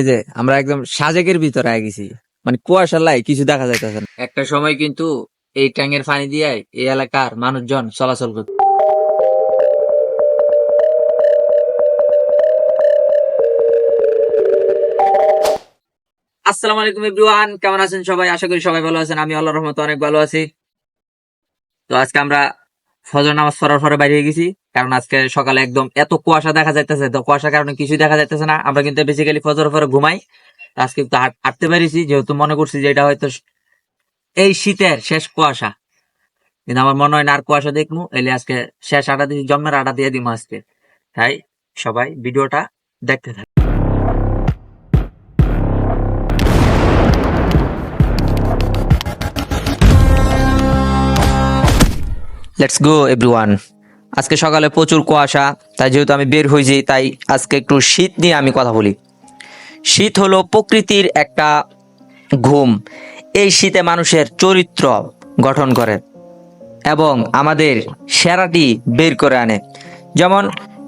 এই যে আমরা একদম সাজেকের ভিতরে আগে গেছি, মানে কুয়াশার লাই কিছু দেখা যাইতেছে না। একটা সময় কিন্তু এই ট্যাঙ্কের পানি দিয়ে এই এলাকার মানুষজন চলাচল করত। আসসালামু আলাইকুম এভরিওয়ান, কেমন আছেন সবাই? আশা করি সবাই ভালো আছেন। আমি আল্লাহর রহমতে অনেক ভালো আছি। তো আজকে আমরা ফজর নামাজ পড়ার পরে বাইরে গেছি, কারণ আজকে সকালে একদম এত কুয়াশা দেখা যাইতেছে, তো কুয়াশার কারণে কিছুই দেখা যাইতেছে না। আমরা কিন্তু বেসিক্যালি ফজর পরে ঘুমাই। আজকে একটু হাঁটতে পারিছি, যেহেতু মনে করছি যে এটা হয়তো এই শীতের শেষ কুয়াশা, কিন্তু আমার মনে হয় না আর কুয়াশা দেখবো। এলে আজকে শেষ আটা দিয়ে জন্মের আটা দিয়ে দিব আজকে। তাই সবাই ভিডিওটা দেখতে থাকে। Let's go everyone. আজকে সকালে প্রচুর কুয়াশা, তাই যেহেতু আমি বের হয়েছি, তাই আজকে একটু শীত নিয়ে আমি কথা বলি। শীত হলো প্রকৃতির একটা ঘুম। এই শীতে মানুষের চরিত্র গঠন করে এবং আমাদের সেরাটি বের করে আনে। যেমন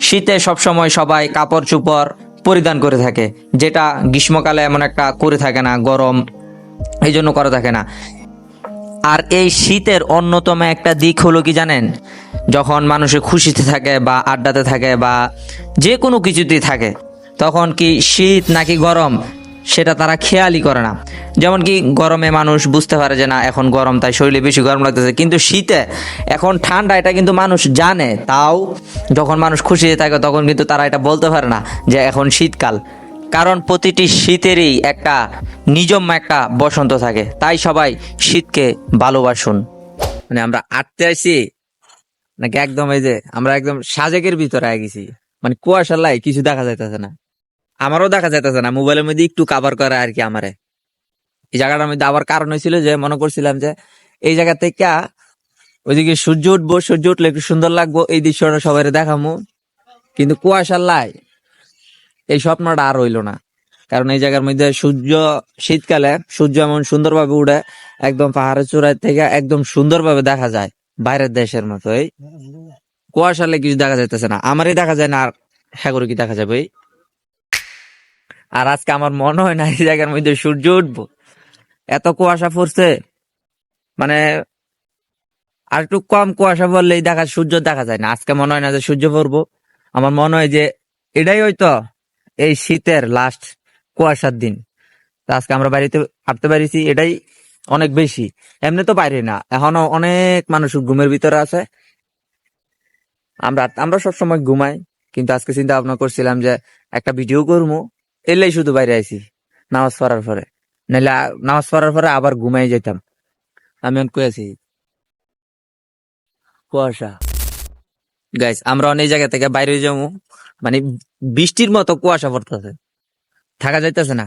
শীতে সবসময় সবাই কাপড় চোপড় পরিধান করে থাকে, যেটা গ্রীষ্মকালে এমন একটা করে থাকে না, গরম এই জন্য করা থাকে না। আর এই শীতের অন্যতম একটা দিক হলো কি জানেন? যখন মানুষে খুশিতে থাকে বা আড্ডাতে থাকে বা যে কোনো কিছুতেই থাকে, তখন কি শীত নাকি গরম সেটা তারা খেয়ালই করে না। যেমন কি গরমে মানুষ বুঝতে পারে যে না এখন গরম, তাই শরীরে বেশি গরম লাগতেছে, কিন্তু শীতে এখন ঠান্ডা এটা কিন্তু মানুষ জানে। তাও যখন মানুষ খুশিতে থাকে তখন কিন্তু তারা এটা বলতে পারে না যে এখন শীতকাল, কারণ প্রতিটি শীতেরই একটা নিজম্য একটা বসন্ত থাকে। তাই সবাই শীতকে ভালোবাসুন। মানে আমরা আটতে আসি নাকি একদম এই যে আমরা একদম সাজেকের ভিতরে আগে গেছি, মানে কুয়াশার লাই কিছু দেখা যাইতেছে না। আমারও দেখা যাইতেছে না, মোবাইলের মধ্যে একটু কাভার করা আর কি। আমারে এই জায়গাটার মধ্যে আবার কারণ হয়েছিল যে মনে করছিলাম যে এই জায়গা থেকে ওইদিকে সূর্য উঠবো, সূর্য উঠলে একটু সুন্দর লাগবো, এই দৃশ্যটা সবাই দেখামু, কিন্তু কুয়াশার লাই এই স্বপ্নটা আর হইলো না। কারণ এই জায়গার মধ্যে সূর্য, শীতকালে সূর্য এমন সুন্দরভাবে উঠে, একদম পাহাড়ের চূড়ায় থেকে একদম সুন্দরভাবে দেখা যায়, বাইরের দেশের মতো। এই কুয়াশালে কিছু দেখা যাইতেছে না, আমারই দেখা যায় না, আর হ্যাঁ করে কি দেখা যাবে? আর আজকে আমার মনে হয় না এই জায়গার মধ্যে সূর্য উঠবো, এত কুয়াশা পড়ছে। মানে আর একটু কম কুয়াশা পড়লেই সূর্য দেখা যায় না। আজকে মনে হয় না যে সূর্য পড়বো। আমার মনে হয় যে এটাই হয়তো এই শীতের লাস্ট কুয়াশার দিন। তা আজকে আমরা বাড়িতে হাঁটতে পারিছি, এটাই অনেক বেশি। এমনি তো বাইরে না, এখনো অনেক মানুষ ঘুমের ভিতরে আছে। আমরা আমরা সবসময় ঘুমাই, কিন্তু আজকে চিন্তা ভাবনা করছিলাম যে একটা ভিডিও করবো, এলেই শুধু বাইরে আইছি নামাজ পড়ার পরে। নাহলে নামাজ পড়ার পরে আবার ঘুমাই যেতাম। আমি কই আছি? কুয়াশা। গাইস, আমরা অনেক জায়গা থেকে বাইরে যাবো, মানে বৃষ্টির মতো কুয়াশা পড়তেছে, থাকা যাইতেছে না।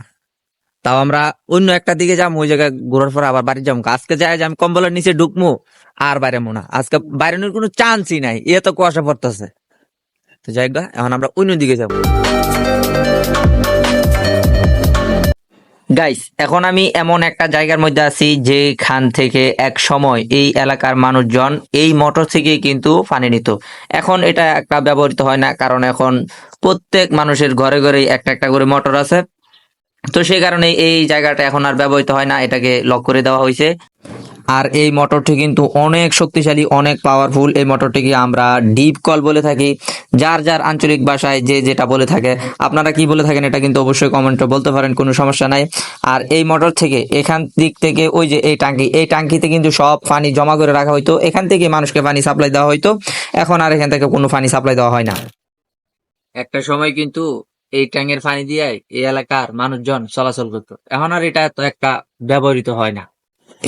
তাও আমরা অন্য একটা দিকে যাবো, ওই জায়গায় ঘোরার পর আবার বাড়ি যাবো। আজকে যাই যে আমি কম্বলের নিচে ঢুকবো আর বাইরে না, আজকে বাইরের কোনো চান্সই নাই, এত কুয়াশা পড়তেছে। তো যাই গা, এখন আমরা অন্য দিকে যাবো। গাইস, এখন আমি এমন একটা জায়গার মধ্যে আছি যেখান থেকে এক সময় এই এলাকার মানুষজন এই মোটর থেকে কিন্তু পানি নিত। এখন এটা একটা ব্যবহৃত হয় না, কারণ এখন প্রত্যেক মানুষের ঘরে ঘরে একটা একটা করে মোটর আছে। তো সেই কারণে এই জায়গাটা এখন আর ব্যবহৃত হয় না, এটাকে লক করে দেওয়া হয়েছে। আর এই মোটরটি কিন্তু অনেক শক্তিশালী, অনেক পাওয়ারফুল। এই মোটরটিকে আমরা ডিপ কল বলে থাকি, যার যার আঞ্চলিক ভাষায় যে যেটা বলে থাকে। আপনারা কি বলে থাকেন এটা কিন্তু অবশ্যই কমেন্টে বলতে পারেন, কোনো সমস্যা নাই। আর এই মোটর থেকে এখান দিক থেকে ওই যে এই টাঙ্কিতে কিন্তু সব পানি জমা করে রাখা হইতো, এখান থেকে মানুষকে পানি সাপ্লাই দেওয়া হইতো। এখন আর এখান থেকে কোনো পানি সাপ্লাই দেওয়া হয় না। একটা সময় কিন্তু এই ট্যাঙ্কের পানি দিয়ে এই এলাকার মানুষজন চলাচল করতো, এখন আর এটা তো একটা ব্যবহৃত হয় না।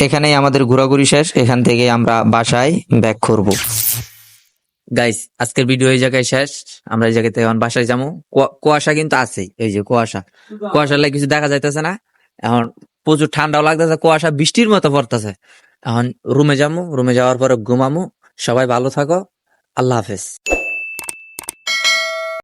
এখানেই আমাদের ঘোরাঘুরি শেষ, এখান থেকে আমরা বাসায় ব্যাক করব। গাইস, আজকের ভিডিও এই জায়গায় শেষ। আমরা এই জায়গা থেকে এখন বাসায় যাবো। কুয়াশা কিন্তু আছেই, এই যে কুয়াশার লাগে কিছু দেখা যাইতেছে না। এখন প্রচুর ঠান্ডাও লাগতেছে, কুয়াশা বৃষ্টির মতো পড়তেছে। এখন রুমে যাবো, রুমে যাওয়ার পরে ঘুমামো। সবাই ভালো থাকো, আল্লাহ হাফেজ।